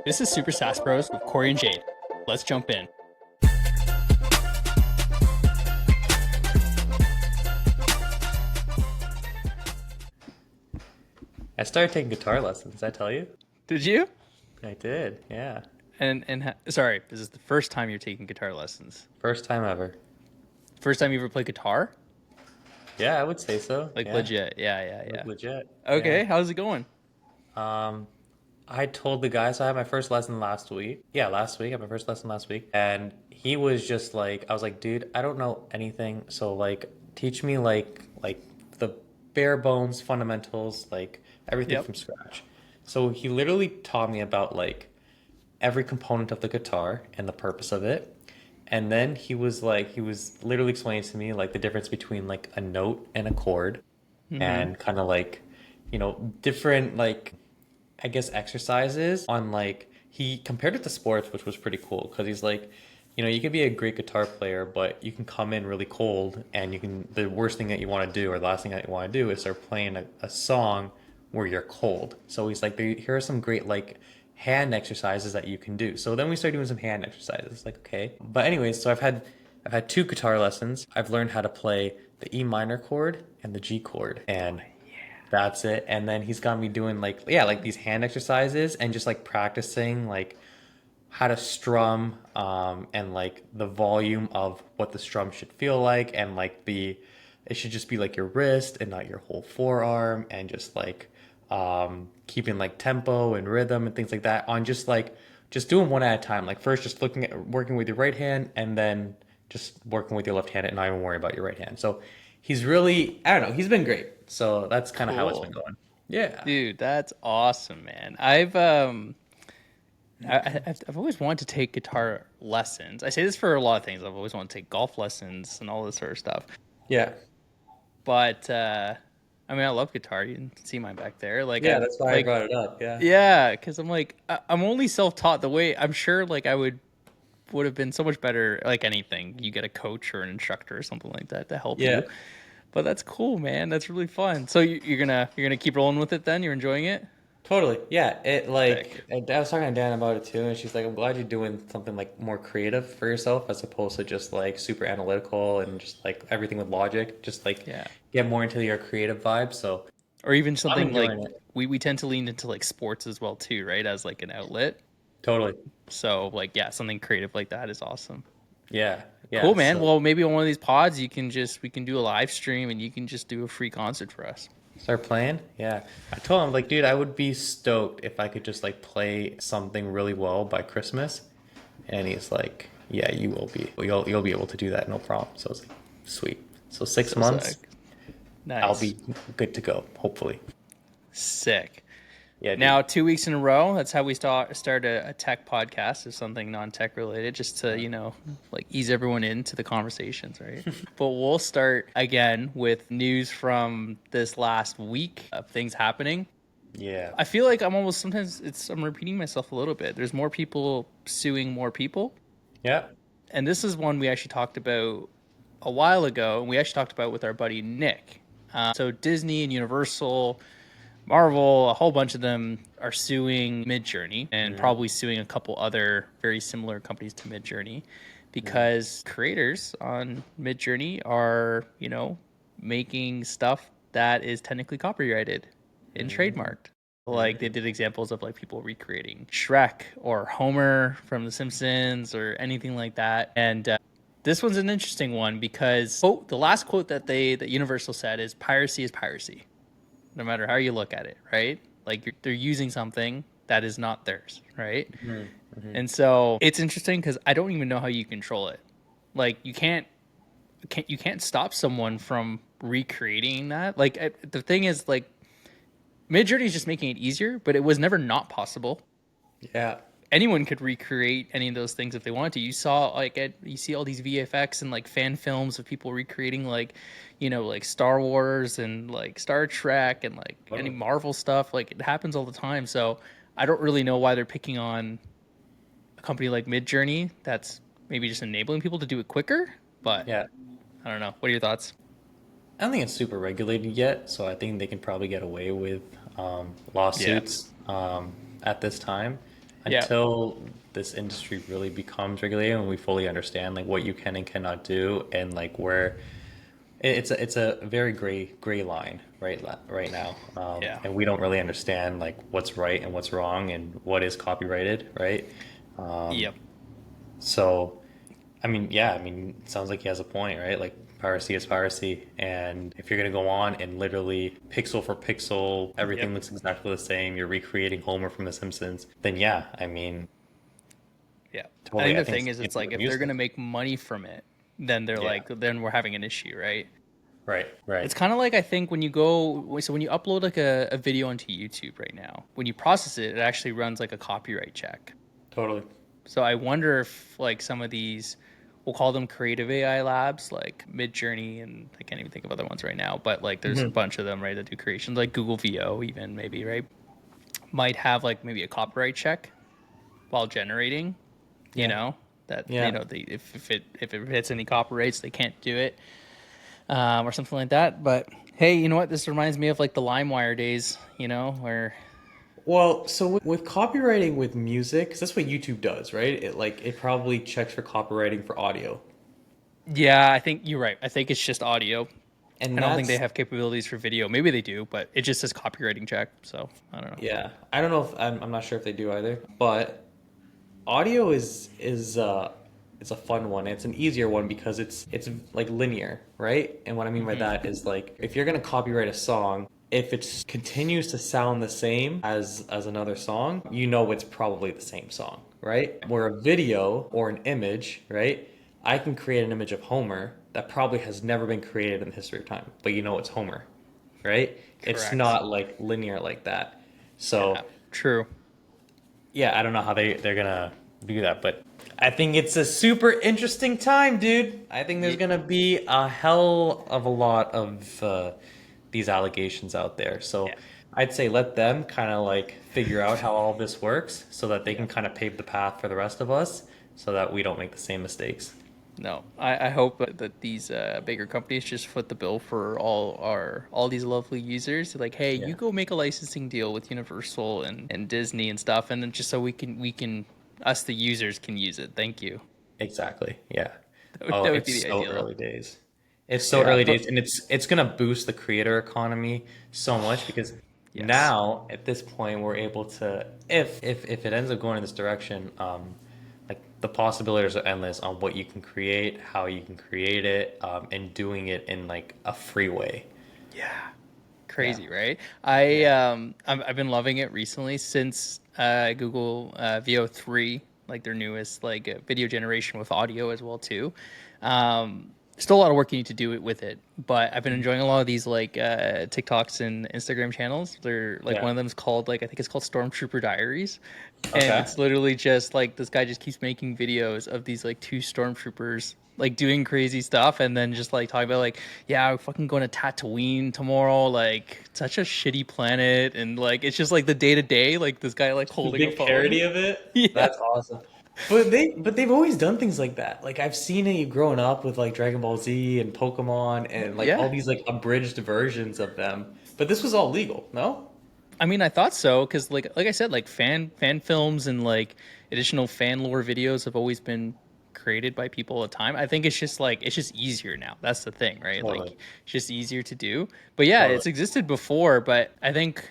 This is Super Sass Bros with Cory and Jayde. Let's jump in. I started taking guitar lessons. Did I tell you? Did you? I did, yeah. Sorry, this is the first time you're taking guitar lessons. First time ever. First time you ever played guitar? Yeah, I would say so. Like Yeah, legit. Yeah. legit. Okay, Yeah. how's it going? Um, I told the guy, so I had my first lesson last week. Yeah, last week. I had my first lesson last week. And he was just like, I was like, dude, I don't know anything. So like, teach me like the bare bones fundamentals, like everything Yep. from scratch. So he literally taught me about like every component of the guitar and the purpose of it. And then he was literally explaining to me like the difference between like a note and a chord Mm-hmm. and kind of like, different like, I guess, exercises on like, he compared it to sports, which was pretty cool because he's like, you can be a great guitar player, but you can come in really cold and the worst thing that you want to do or the last thing that you want to do is start playing a song where you're cold. So he's like, here are some great like hand exercises that you can do. So then we started doing some hand exercises. Like, okay. But anyways, so I've had two guitar lessons. I've learned how to play the E minor chord and the G chord. And that's it. And then he's got me doing like, yeah, like these hand exercises and just like practicing like how to strum, and like the volume of what the strum should feel like, and like it should just be like your wrist and not your whole forearm, and just like keeping like tempo and rhythm and things like that on just doing one at a time. Like first just working with your right hand, and then just working with your left hand and not even worry about your right hand. So he's really, I don't know, he's been great. So that's kind of how it's been Cool. going. Yeah. Dude, that's awesome, man. I've always wanted to take guitar lessons. I say this for a lot of things. I've always wanted to take golf lessons and all this sort of stuff. Yeah. But I mean, I love guitar. You can see mine back there. Yeah, that's why I Like brought it up. Yeah. yeah, because I'm like I'm only self-taught. The way I'm sure like I would have been so much better. Like anything, you get a coach or an instructor or something like that to help Yeah. you. But that's cool, man. That's really fun. So you're gonna keep rolling with it then? You're enjoying it? Totally. Yeah. It Sick. like I was talking to Dan about it too, and she's like, "I'm glad you're doing something like more creative for yourself as opposed to just like super analytical and just like everything with logic. Just like Yeah. get more into your creative vibe." So Or even I'm something like enjoying it. we tend to lean into like sports as well too, right? As like an outlet. Totally. So like yeah, something creative like that is awesome. Yeah. Cool, Yeah. man. So Well, maybe on one of these pods, we can do a live stream and you can just do a free concert for us. start playing. Yeah. I told him like, dude, I would be stoked if I could just like play something really well by Christmas. And he's like, "Yeah, you will be. You'll be able to do that, no problem." So it's like, sweet. So six So months, sick. I'll Nice. be good to go. Hopefully. Sick. Yeah, dude. Now, 2 weeks in a row, that's how we start a tech podcast or something non-tech related, just to, like ease everyone into the conversations, right? But we'll start again with news from this last week of things happening. Yeah. I feel like I'm repeating myself a little bit. There's more people suing more people. Yeah. And this is one we actually talked about a while ago, and we actually talked about with our buddy Nick. So Disney and Universal, Marvel, a whole bunch of them are suing Midjourney and Mm-hmm. probably suing a couple other very similar companies to Midjourney because creators on Midjourney are, making stuff that is technically copyrighted and trademarked. Like they Mm-hmm. did examples of like people recreating Shrek or Homer from The Simpsons or anything like that. And this one's an interesting one because the last quote that Universal said is piracy is piracy no matter how you look at it, right? Like they're using something that is not theirs, right? Mm-hmm. And so it's interesting because I don't even know how you control it. Like you can't stop someone from recreating that. Like the thing is, like Midjourney is just making it easier, but it was never not possible. Yeah. Anyone could recreate any of those things if they wanted to. You see all these VFX and like fan films of people recreating like, like Star Wars and like Star Trek and like any Totally. Marvel stuff. Like it happens all the time. So I don't really know why they're picking on a company like Midjourney that's maybe just enabling people to do it quicker. But Yeah. I don't know. What are your thoughts? I don't think it's super regulated yet, so I think they can probably get away with Yeah. lawsuits at this time. Yeah. until this industry really becomes regulated and we fully understand like what you can and cannot do and like where it's a very gray line right now, Yeah. and we don't really understand like what's right and what's wrong and what is copyrighted, right? Um, Yep. so I mean, yeah, I mean, it sounds like he has a point, right? Like piracy is piracy, and if you're gonna go on and literally pixel for pixel, Yep. everything looks exactly the same, you're recreating Homer from The Simpsons, then yeah, I mean, Yeah. I totally, think I the think thing it's is, the same it's thing like with if they're gonna music. make money from it, then they're Yeah, like, then we're having an issue, right? right, right, It's kind of like I think when you go, so when you upload like a video onto YouTube right now, when you process it, it actually runs like a copyright check. totally. So I wonder if like some of these, we'll call them creative AI labs, like Midjourney, and I can't even think of other ones right now, but like there's a Hmm. bunch of them, right, that do creations, like Google VO, even maybe, right, might have like maybe a copyright check while generating, you Yeah, know, that you yeah. know they if it hits any copyrights, they can't do it, or something like that. But hey, you know what? This reminds me of like the LimeWire days, you know, where Well, so with copywriting with music, 'cause that's what YouTube does, right? It probably checks for copywriting for audio. yeah, I think you're right. I think it's just audio. I And don't think they that's have capabilities for video. Maybe they do, but it just says copywriting check. So I don't know. yeah. I don't know if I'm not sure if they do either, but audio is it's a fun one. It's an easier one because it's like linear, right? And what I mean by Hmm. that is like if you're gonna copyright a song, if it continues to sound the same as another song, you know it's probably the same song, right? Where a video or an image, right? I can create an image of Homer that probably has never been created in the history of time, but you know it's Homer, right? It's Correct. not like linear like that. Yeah. So True. yeah, I don't know how they're gonna do that, but I think it's a super interesting time, dude. I think there's Yeah. gonna be a hell of a lot of these allegations out there. So Yeah. I'd say let them kind of like figure out how all this works, so that they can Yep. kind of pave the path for the rest of us, so that we don't make the same mistakes. No, I hope that these bigger companies just foot the bill for all these lovely users. Like, hey, you Yeah, go make a licensing deal with Universal and Disney and stuff, and then just so we can us the users can use it. Thank you. exactly. Yeah. That would, Oh, that would be it's the so ideal. early days. It's so Yeah, early but days, and it's gonna boost the creator economy so much because yes. now at this point we're able to, if it ends up going in this direction, like the possibilities are endless on what you can create, how you can create it, and doing it in like a free way. Yeah. Yeah, Crazy, right? I yeah, I've been loving it recently since Google VO3, like their newest like video generation with audio as well too. Still a lot of work you need to do it with it, but I've been mhm, enjoying a lot of these like TikToks and Instagram channels. They're like yeah. one of them is called like I think it's called Stormtrooper Diaries, and Okay. it's literally just like this guy just keeps making videos of these like two stormtroopers like doing crazy stuff and then just like talking about like yeah we're fucking going to Tatooine tomorrow, like such a shitty planet, and like it's just like the day to day like this guy like The holding a big phone. parody of it. Yeah. That's awesome. But they've always done things like that. Like I've seen it growing up with like Dragon Ball Z and Pokemon and like Yeah, all these like abridged versions of them. But this was all legal, no? I mean I thought so because like I said like fan films and like additional fan lore videos have always been created by people all the time. I think it's just like it's just easier now. That's the thing, right? Like Totally. it's just easier to do. But yeah, Totally. it's existed before, but I think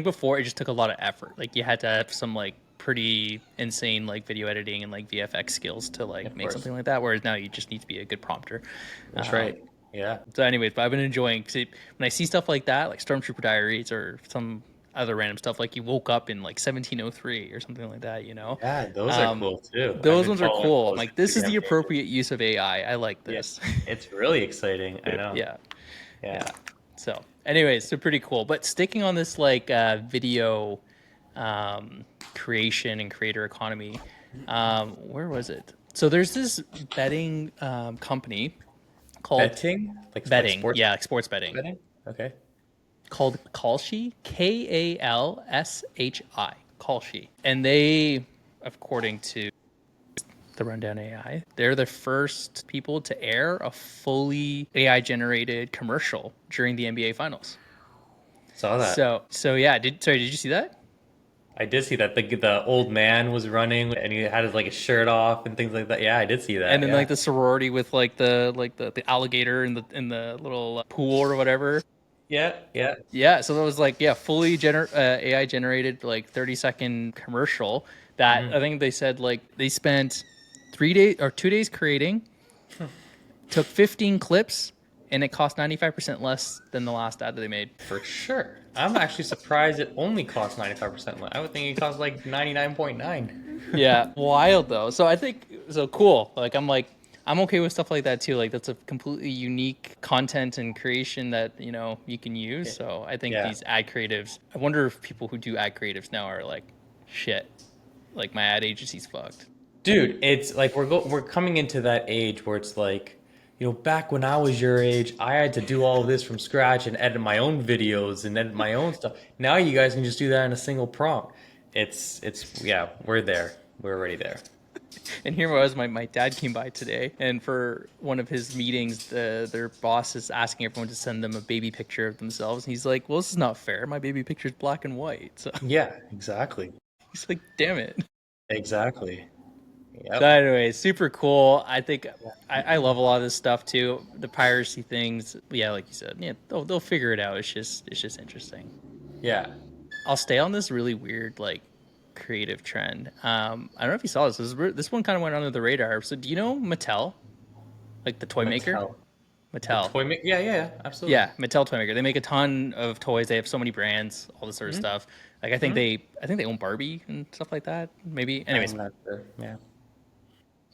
before it just took a lot of effort. Like you had to have some like pretty insane like video editing and like VFX skills to like Of make course. something like that. Whereas now you just need to be a good prompter. That's Um, right. Yeah. so, anyways, but I've been enjoying when I see stuff like that, like Stormtrooper Diaries or some other random stuff, like you woke up in like 1703 or something like that. Yeah, those are Um, cool too. I've those been ones are following cool. all I'm those like, this is the Instagram pages. appropriate use of AI. I like Yeah. this. It's really exciting. I know. Yeah, Yeah. yeah. So, anyways, so pretty cool. But sticking on this like video um, creation and creator economy, where was it? So there's this betting company called Betting? Like betting, sports yeah, like sports betting, betting? Okay. called Kalshi, Kalshi, Kalshi, and they, according to the Rundown AI, they're the first people to air a fully AI generated commercial during the NBA Finals. Saw that. So yeah, did you see that? I did see that the old man was running and he had his like his shirt off and things like that. Yeah, I did see And that. then like Yeah. the sorority with like the alligator in the little pool or whatever. Yeah, yeah. Yeah, so that was like yeah, fully AI generated like 30-second commercial that I Hmm. think they said like they spent 3 days or 2 days creating, took 15 clips, and it cost 95% less than the last ad that they made. For sure. I'm actually surprised it only costs 95% less. I would think it costs like 99.9. Yeah, wild though. So I think so cool. Like I'm okay with stuff like that too. Like that's a completely unique content and creation that, you can use. Yeah. So I think Yeah. these ad creatives, I wonder if people who do ad creatives now are like, shit, like my ad agency's fucked. Dude, it's like we're coming into that age where it's like, back when I was your age, I had to do all of this from scratch and edit my own videos and edit my own stuff. Now you guys can just do that in a single prompt. Yeah, we're there. We're already there. And here was my dad came by today, and for one of his meetings, their boss is asking everyone to send them a baby picture of themselves. And he's like, "Well, this is not fair. My baby picture is black and white." So Yeah, exactly. he's like, "Damn it." Exactly. So Yep. anyway, super cool. I think I love a lot of this stuff too. The piracy things, yeah, like you said, yeah, they'll figure it out. It's just interesting. Yeah. I'll stay on this really weird like creative trend. I don't know if you saw this. This one kind of went under the radar. So do you know Mattel, like the toy maker? Mattel. The Mattel. toy maker. Yeah, yeah, yeah, absolutely. Yeah, Mattel toy maker. They make a ton of toys. They have so many brands, all this sort of Hmm. stuff. Like Hmm. I think they own Barbie and stuff like that. Maybe. Anyways, I'm not sure. Yeah.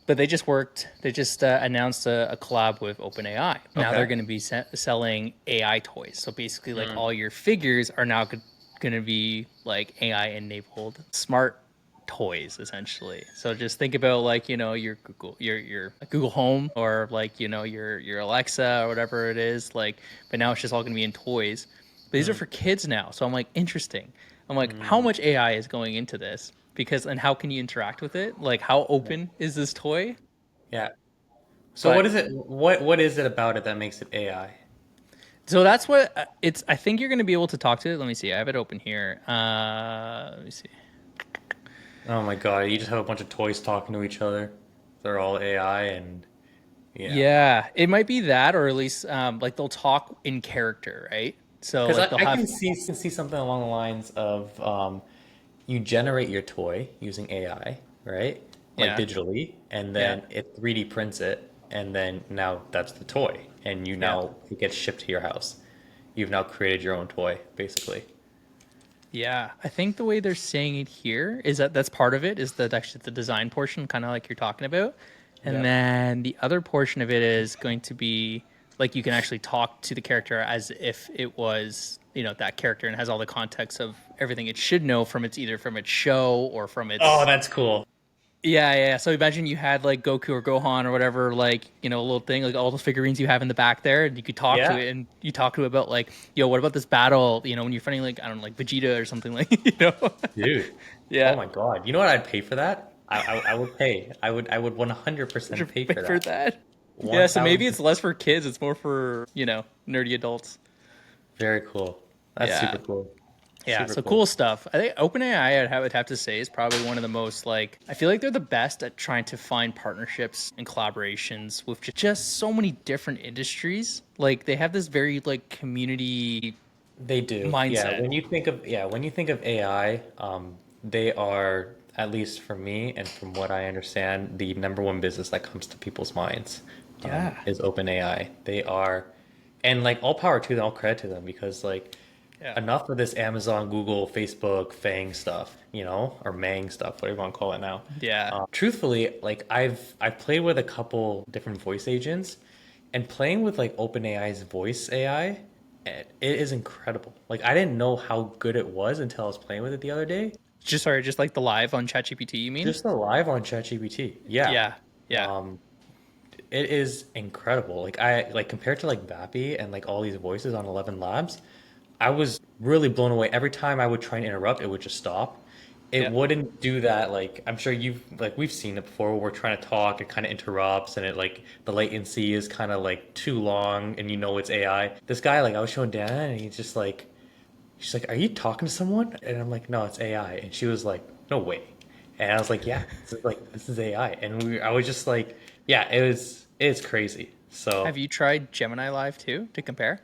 but they just announced a collab with OpenAI. Now they're Okay. going to be selling AI toys. So basically, like Mm. all your figures are now going to be like AI enabled smart toys essentially. So just think about like your Google Home or like your Alexa or whatever it is like. But now it's just all going to be in toys. But these are Mm. for kids now. So I'm like interesting. I'm like, how Mm. much AI is going into this? Because and how can you interact with it? Like how Yeah. open is this toy? Yeah. So what But is it? What is it about it that makes it AI? so that's what it's. I think you're going to be able to talk to it. Let me see. I have it open here. Let me see. Oh my God, you just have a bunch of toys talking to each other. They're all AI and yeah. Yeah, it might be that, or at least like they'll talk in character, right? So Because like they'll I have. can see something along the lines of you generate your toy using AI, right? Like Yeah, digitally, and yeah, then it 3D prints it, and then now that's the toy, and yeah, it gets shipped to your house. You've now created your own toy, basically. yeah. I think the way they're saying it here is that that's part of it. Is that actually the design portion, kind of like you're talking about, and Yep. then the other portion of it is going to be like you can actually talk to the character as if it was that character and has all the context of everything it should know from its either from its show or from Oh, its. that's cool. Yeah, yeah. So imagine you had like Goku or Gohan or whatever, like, a little thing, like all the figurines you have in the back there, and you could talk to Yeah, it and you talk to it about like, what about this battle, when you're fighting like, I don't know, like Vegeta or something like, dude. Oh Yeah. my God. You know what I'd pay for that? I would pay. I would Would 100% you pay pay for for that. that? Yeah, so maybe it's 1000%. less for kids, it's more for, nerdy adults. Very cool. That's Yeah. super cool. Yeah, Super so cool. cool stuff. I think OpenAI, would have to say, is probably one of the most like. I feel like they're the best at trying to find partnerships and collaborations with just so many different industries. Like they have this very like community They do. Yeah, mindset. when you think of AI, they are, at least for me and from what I understand, the number one business that comes to people's minds, Yeah, is OpenAI. They are, and like all power to them, all credit to them because like yeah, enough of this Amazon, Google, Facebook, Fang stuff, or Mang stuff, whatever you want to call it now. yeah, Truthfully, like I've played with a couple different voice agents, and playing with like OpenAI's voice AI, it is incredible. Like I didn't know how good it was until I was playing with it the other day. just like the live on ChatGPT. You mean? Just the live on ChatGPT. Yeah. Yeah, yeah, Um, it is incredible. Like I like compared to like Vappy and like all these voices on 11 Labs, I was really blown away. Every time I would try and interrupt, it would just stop. It yeah, wouldn't do that. Like I'm sure we've seen it before where we're trying to talk, it kind of interrupts and it like the latency is kind of like too long and it's AI. This guy like I was showing Dan and he's just like she's like, "Are you talking to someone?" And I'm like, "No, it's AI." And she was like, "No way." And I was like, "Yeah, this is AI." And I was just like, "Yeah, it's crazy." Have So you tried Gemini Live too to compare?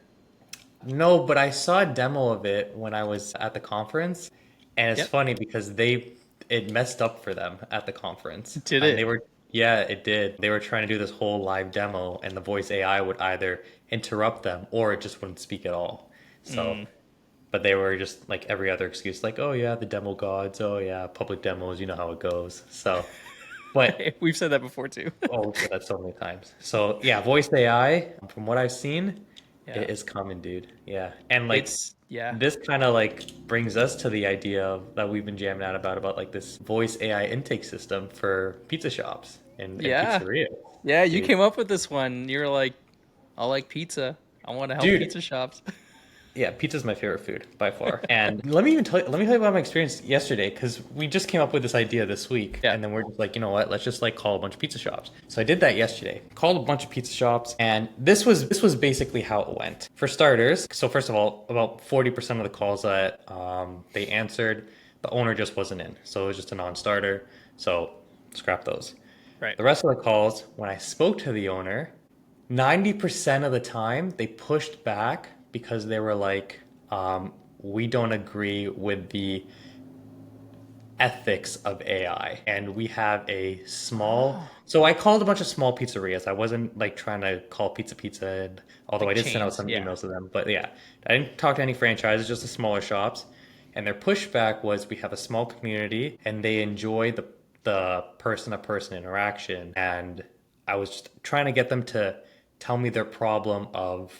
no, but I saw a demo of it when I was at the conference, and it's Yep. funny because it messed up for them at the conference. Did And they it? were yeah, it did. They were trying to do this whole live demo, and the voice AI would either interrupt them or it just wouldn't speak at all. So, Mm. but they were just like every other excuse, like, oh yeah, the demo gods, oh yeah, public demos, you know how it goes. So, but We've said that before too. oh, we've said that so many times. So yeah, voice AI, from what I've seen, Yeah. it is coming, dude. Yeah. And like It's yeah. this kind of like brings us to the idea that we've been jamming out about like this voice AI intake system for pizza shops and Yeah. pizzerias. Yeah, you Dude. came up with this one. You were like, I like pizza. I want to help Dude, pizza shops. yeah, pizza's my favorite food by far. And let me tell you about my experience yesterday because we just came up with this idea this week, Yeah. and then we're just like, you know what? Let's just like call a bunch of pizza shops. So I did that yesterday. Called a bunch of pizza shops, and this was basically how it went. For starters, so first of all, about 40% of the calls that they answered, the owner just wasn't in, so it was just a non-starter. So scrap those. Right. The rest of the calls, when I spoke to the owner, 90% of the time they pushed back because they were like, we don't agree with the ethics of AI. And we have a small, Oh, so I called a bunch of small pizzerias. I wasn't like trying to call Pizza Pizza, and although like I did send out chains. some Yeah. emails to them, but yeah, I didn't talk to any franchises, just the smaller shops. And their pushback was we have a small community and they enjoy the person to person interaction. And I was just trying to get them to tell me their problem of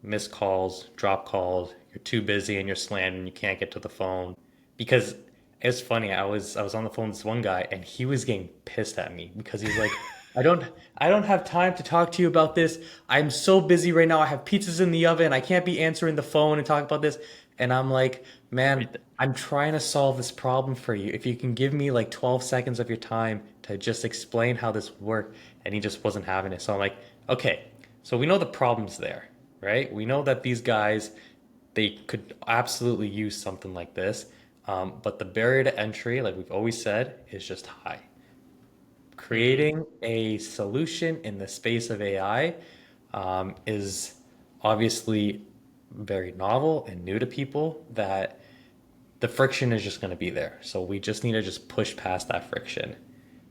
missed calls, drop calls, you're too busy and you're slammed and you can't get to the phone. Because it's funny, I was on the phone with this one guy and he was getting pissed at me because he's like, I don't have time to talk to you about this. I'm so busy right now. I have pizzas in the oven. I can't be answering the phone and talk about this. And I'm like, man, Right there. I'm trying to solve this problem for you. If you can give me like 12 seconds of your time to just explain how this would work. And he just wasn't having it. So I'm like, okay, so we know the problem's there, right? We know that these guys, they could absolutely use something like this. But the barrier to entry, like we've always said, is just high. Mm. Creating a solution in the space of AI is obviously very novel and new to people that the friction is just going to be there. So we just need to just push past that friction.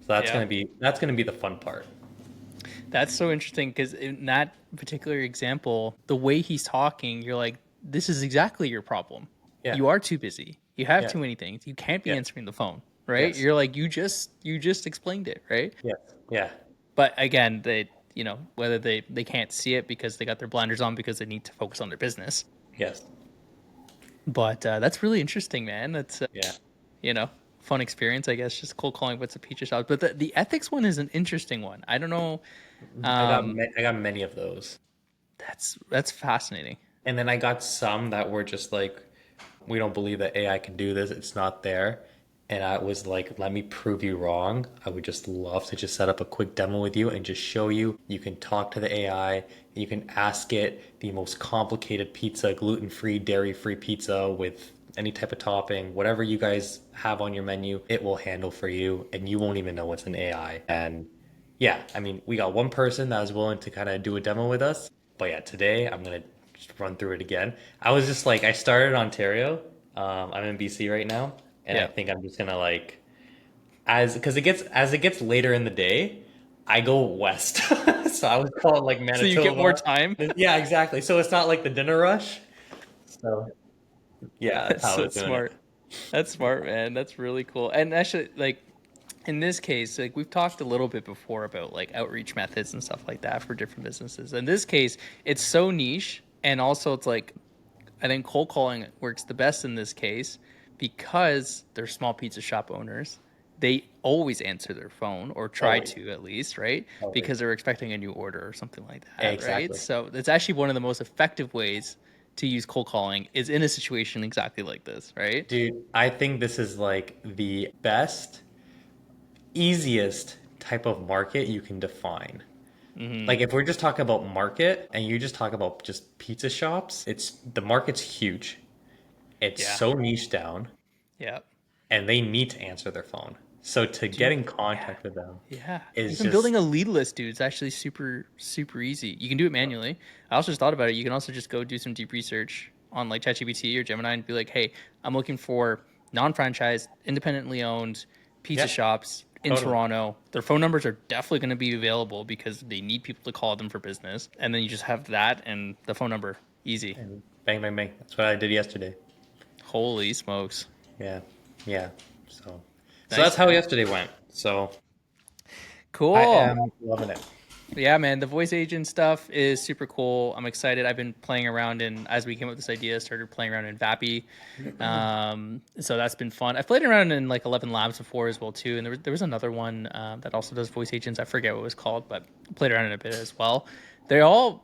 So Yeah. that's going to be the fun part. That's so interesting because in that particular example, the way he's talking, you're like, this is exactly your problem. Yeah. You are too busy. You have Yeah. too many things. You can't be Yeah. answering the phone, right? Yes. You're like, you just explained it, right? Yes. Yeah. But again, they, whether they can't see it because they got their blinders on because they need to focus on their business. Yes. But that's really interesting, man. That's Yeah. you know, fun experience, I guess. Just cold calling what's a pizza shop. But the ethics one is an interesting one. I don't know. Um, I got many of those. that's fascinating. And then I got some that were just like, we don't believe that AI can do this. It's not there. And I was like, let me prove you wrong. I would just love to just set up a quick demo with you and just show you. You can talk to the AI. You can ask it the most complicated pizza, gluten-free, dairy-free pizza with any type of topping, whatever you guys have on your menu, it will handle for you. And you won't even know it's an AI. And yeah, I mean, we got one person that was willing to kind of do a demo with us. But yeah, today I'm gonna just run through it again. I was just like, I started in Ontario. I'm in BC right now, and I Yeah. think I'm just gonna like, because as it gets later in the day, I go west. So I was calling like So you get more Manitoba. time. Yeah, exactly. So it's not like the dinner rush. So yeah, that's That's how I so was doing it. smart. That's smart, man. That's really cool. And actually, like in this case, like we've talked a little bit before about like outreach methods and stuff like that for different businesses. In this case, it's so niche, and also it's like I think cold calling works the best in this case because they're small pizza shop owners. They always answer their phone or try Always, to at least, right? always. Because they're expecting a new order or something like that, right? Exactly. So it's actually one of the most effective ways to use cold calling is in a situation exactly like this, right? Dude, I think this is like the best, easiest type of market you can define. Mm-hmm. Like if we're just talking about market and you just talk about just pizza shops, it's the market's huge. It's Yeah. so niche down, Yeah. and they need to answer their phone. So to get Dude. in Yeah. contact with them Yeah. is Even building just a lead list, dude, is actually super, super easy. You can do it manually. I also just thought about it. You can also just go do some deep research on like ChatGPT or Gemini and be like, hey, I'm looking for non-franchise, independently owned pizza yeah, shops in totally. Toronto. Their phone numbers are definitely going to be available because they need people to call them for business. And then you just have that and the phone number. Easy. And bang, bang, bang. That's what I did yesterday. Holy smokes. Yeah, yeah. So, so that's Nice, how man. yesterday went. So I Cool. am loving it. Yeah, man, the voice agent stuff is super cool. I'm excited. I've been playing around in as we came up with this idea, started playing around in Vappy. So that's been fun. I've played around in like 11 Labs before as well too, and there was another one that also does voice agents. I forget what it was called, but I played around in a bit as well. They all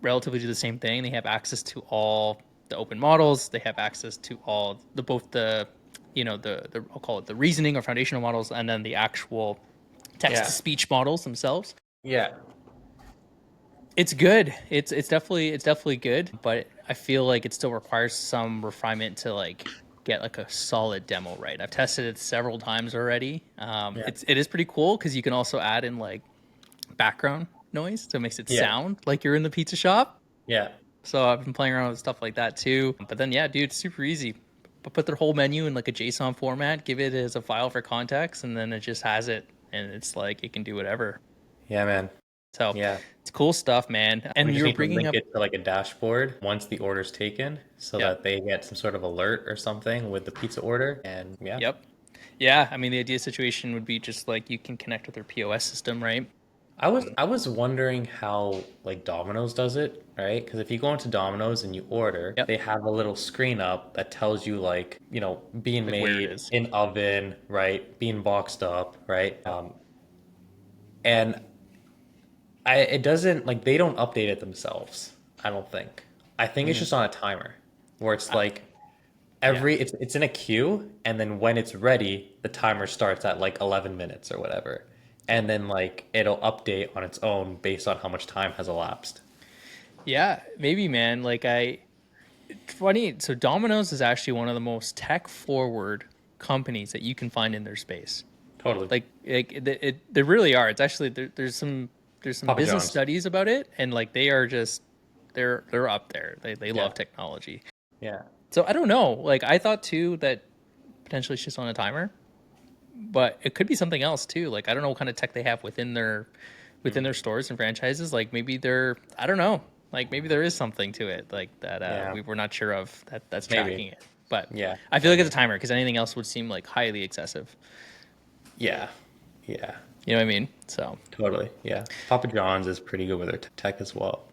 relatively do the same thing. They have access to all the open models. They have access to all the both the the I'll call it the reasoning or foundational models, and then the actual text to Yeah, speech models themselves. yeah. It's good. It's definitely good, but I feel like it still requires some refinement to like get like a solid demo right. I've tested it several times already. Yeah. It is pretty cool because you can also add in like background noise, so it makes it Yeah. sound like you're in the pizza shop. Yeah. So I've been playing around with stuff like that too. But then yeah, dude, it's super easy. But put their whole menu in like a JSON format, give it as a file for context, and then it just has it, and it's like it can do whatever. Yeah, man. So Yeah. it's cool stuff, man. We And just you're need to bringing link up, it to like a dashboard once the order's taken so yeah. that they get some sort of alert or something with the pizza order. And yeah. Yep. Yeah, I mean the ideal situation would be just like you can connect with their POS system, right? I was wondering how like Domino's does it, right? Because if you go into Domino's and you order, Yep. they have a little screen up that tells you like, being Like where it made is. in oven, right? Being boxed up, right? Yep. And it doesn't like they don't update it themselves, I don't think. I think it's Mm. just on a timer where it's I, like yeah. it's in a queue, and then when it's ready, the timer starts at like 11 minutes or whatever. And then like it'll update on its own based on how much time has elapsed. Yeah, maybe man. Funny. So Domino's is actually one of the most tech forward companies that you can find in their space. Totally. They really are. It's actually there's some Papa business John's. studies about it, and like they are just they're up there. They Yeah. love technology. Yeah. So I don't know. Like I thought too that potentially it's just on a timer, but it could be something else too. Like I don't know what kind of tech they have within Mm. their stores and franchises. Like maybe they're I don't know. Like maybe there is something to it like that Yeah. we were not sure of that's Maybe. tracking it. But Yeah. I feel like it's Maybe. a timer because anything else would seem like highly excessive. Yeah. Yeah. You know what I mean? So Totally. Yeah. Papa John's is pretty good with their tech as well.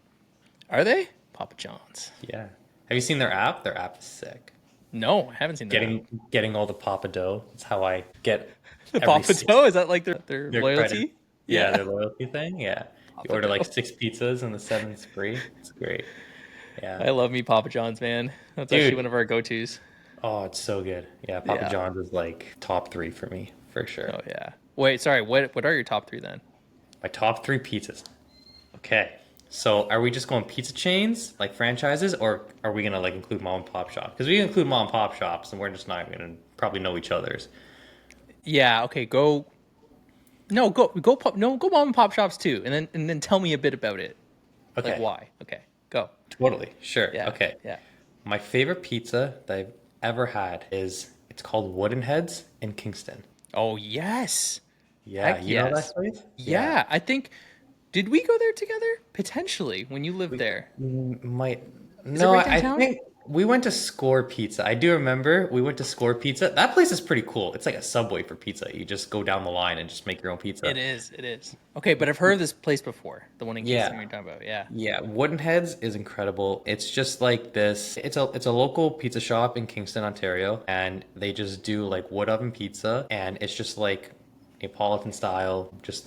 are they Papa John's? Yeah. Have you seen their app? Their app is sick. No, I haven't seen their app. Getting all the Papa dough. That's how I get The every Papa six Dough is that like their their credit. loyalty? Yeah, Yeah, their loyalty thing. Yeah. You Papa order like Dough. 6 pizzas and the seventh's free. It's great. Yeah. I love me Papa John's, man. That's actually one Dude. of our go-tos. Oh, it's so good. Yeah, Papa Yeah. John's is like top three for me, for sure. Oh yeah. Wait, sorry. What are your top three then? My top three pizzas. Okay. So are we just going pizza chains, like franchises, or are we gonna like include mom and pop shops? Because we include mom and pop shops, and we're just not gonna probably know each other's. Yeah. Okay. Go. No. Go. No. Go mom and pop shops too, and then tell me a bit about it. Like Okay. why? Okay. Go. Totally. Sure. Yeah. Okay. Yeah. My favorite pizza that I've ever had is it's called Wooden Heads in Kingston. Oh yes. Yeah, Heck you know that yes. place? Yeah. Yeah. I think. Did we go there together? Potentially when you lived We there. might. Is it No, right I downtown? think we went to Score Pizza. I do remember we went to Score Pizza. That place is pretty cool. It's like a Subway for pizza. You just go down the line and just make your own pizza. It is. It is. Okay, but I've heard of this place before. The one in Kingston Yeah. you're talking about. Yeah. Yeah, Wooden Heads is incredible. It's just like this. It's a local pizza shop in Kingston, Ontario, and they just do like wood oven pizza, and it's just like Neapolitan style, just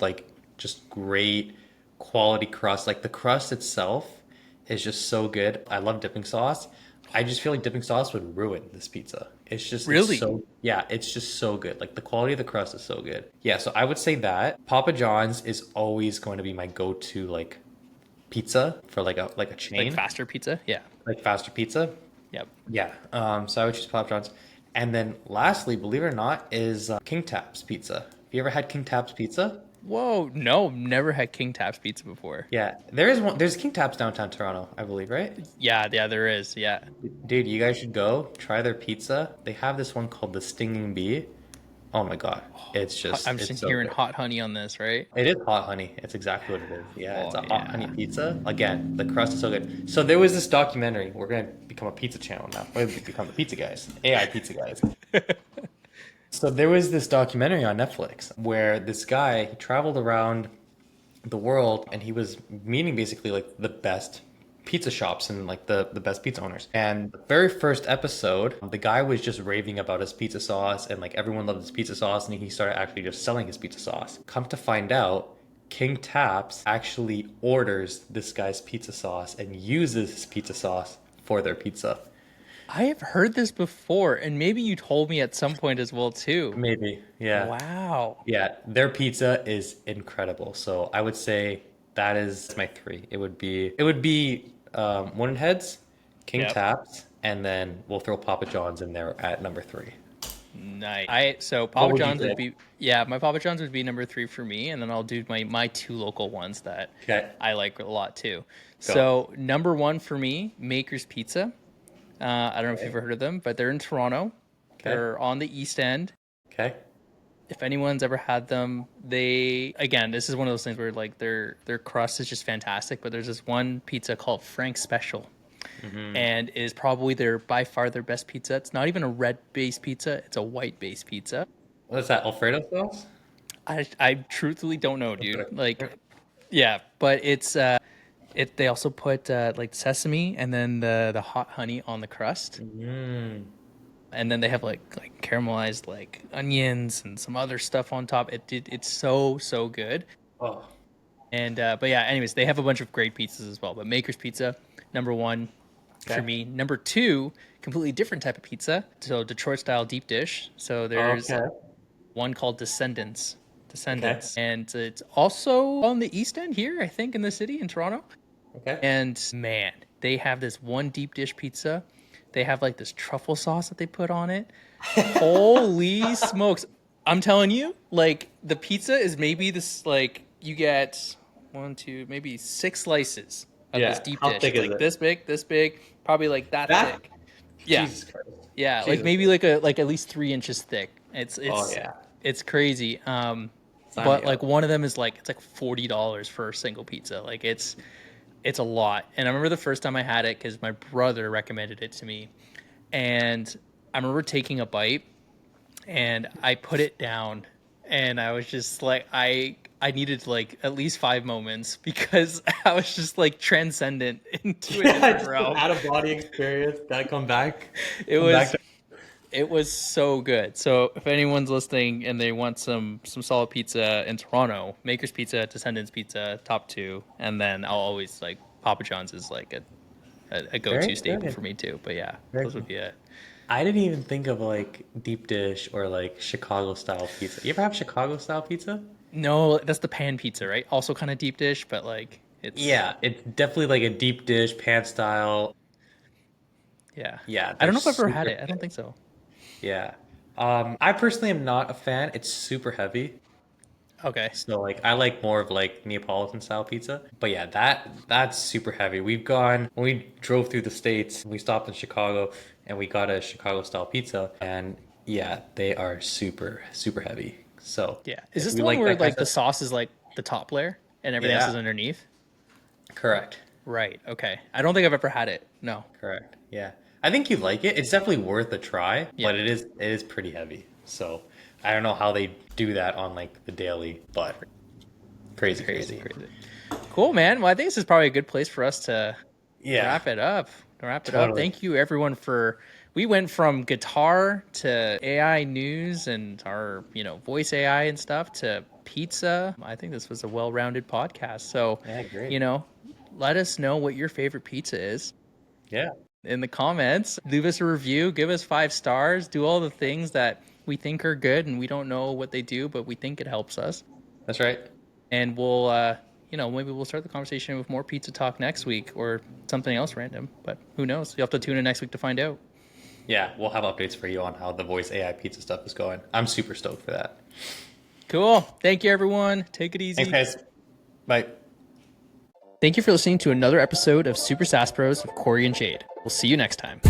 great quality crust. Like the crust itself is just so good. I love dipping sauce. I just feel like dipping sauce would ruin this pizza. It's Really? so yeah, it's just so good. Like the quality of the crust is so good. Yeah, so I would say that Papa John's is always going to be my go-to like pizza for like a Like chain, faster pizza? Yeah. like faster pizza. Yep. Yeah. So I would choose Papa John's. And then lastly, believe it or not, is King Tap's pizza. Have you ever had King Tap's pizza? Whoa, no, never had King Tap's pizza before. Yeah, there is one. There's King Tap's downtown Toronto, I believe, right? Yeah, yeah, there is. Yeah. Dude, you guys should go try their pizza. They have this one called the Stinging Bee. Oh my God, I'm just it's so hearing good. hot honey on this, right? It is hot honey. It's exactly what it is. Yeah, it's Oh a hot honey yeah. pizza. Again, the crust is so good. So there was this documentary. We're gonna become a pizza channel now. We're gonna become the pizza guys, AI pizza guys. So there was this documentary on Netflix where this guy he traveled around the world and he was meeting basically like the best pizza shops and like the best pizza owners. And the very first episode, the guy was just raving about his pizza sauce and like everyone loved his pizza sauce and he started actually just selling his pizza sauce. Come to find out, King Taps actually orders this guy's pizza sauce and uses his pizza sauce for their pizza. I have heard this before, and maybe you told me at some point as well too. Maybe, yeah. Wow. Yeah, their pizza is incredible. So I would say that is my three. It would be Wooden Heads, King Yep. Taps, and then we'll throw Papa John's in there at number three. Nice. I so What Papa would you John's would pick? be yeah, my Papa John's would be number three for me, and then I'll do my two local ones that Okay, I like a lot too. go. So number one for me, Maker's Pizza. I don't know if you've Okay, ever heard of them, but they're in Toronto. okay, They're on the East End. okay. If anyone's ever had them, they again, this is one of those things where like their crust is just fantastic. But there's this one pizza called Frank's Special, Hmm. and it is probably their by far their best pizza. It's not even a red based pizza; it's a white based pizza. What's that? Alfredo sauce? I truthfully don't know, dude. Alfredo. Like, yeah, but it's it. They also put like sesame and then the hot honey on the crust, Mm. and then they have like caramelized like onions and some other stuff on top. It's so good. Oh, And but yeah, anyways, they have a bunch of great pizzas as well. But Maker's Pizza, number one for okay. me. Number two, completely different type of pizza. So Detroit style deep dish. So there's Okay. one called Descendants. Okay. Descendants. And it's also on the East End here, I think, in the city in Toronto. Okay. And man, they have this one deep dish pizza. They have like this truffle sauce that they put on it. Holy smokes. I'm telling you, like the pizza is maybe this like you get one, two, maybe six slices of this Yeah. deep How dish. thick It's is like it? this big, probably like that That? thick. Yeah. Jesus Christ. Yeah. Like Jesus. maybe like a like at least 3 inches thick. Oh yeah. It's crazy. Sign me But like up. one of them is like it's like $40 for a single pizza. Like it's a lot. And I remember the first time I had it because my brother recommended it to me. And I remember taking a bite and I put it down and I was just like I needed like at least 5 moments because I was just like transcendent into a Yeah, different just an realm. out of body experience. Gotta come back. It Come back was to it was so good. So if anyone's listening and they want some solid pizza in Toronto, Maker's Pizza, Descendants Pizza, top two, and then I'll always like Papa John's is like a go very to staple good. for me too. But yeah, Very those would good. be it. I didn't even think of like deep dish or like Chicago style pizza. You ever have Chicago style pizza? No, that's the pan pizza, right? Also kind of deep dish, but like it's Yeah, it's definitely like a deep dish pan style. yeah. Yeah, I they're don't know if I've ever had super it. I don't good. think so. Yeah. I personally am not a fan. It's super heavy. Okay. So like I like more of like Neapolitan style pizza. But yeah, that's super heavy. We've gone when we drove through the States, we stopped in Chicago and we got a Chicago style pizza and yeah, they are super heavy. So Yeah. Is if this we the one like where that kind like the of sauce is like the top layer and everything else is yeah, underneath? correct. Right. Okay. I don't think I've ever had it. No. Correct. Yeah. I think you like it. It's definitely worth a try, Yeah. but it is pretty heavy. So I don't know how they do that on like the daily, but crazy, Crazy, crazy. crazy. Cool, man. Well, I think this is probably a good place for us to Yeah, wrap it up. Wrap it up. totally. Thank you, everyone, for. We went from guitar to AI news and our, voice AI and stuff to pizza. I think this was a well-rounded podcast. So, Yeah, great. you know, let us know what your favorite pizza is Yeah, in the comments. Leave us a review. Give us 5 stars. Do all the things that we think are good and we don't know what they do, but we think it helps us. that's right. And we'll maybe we'll start the conversation with more pizza talk next week or something else random. But who knows? You'll have to tune in next week to find out. Yeah, we'll have updates for you on how the voice AI pizza stuff is going. I'm super stoked for that. Cool. Thank you, everyone. Take it Thanks, easy. guys. Bye. Thank you for listening to another episode of Super Sass Bros with Cory and Jayde. We'll see you next time.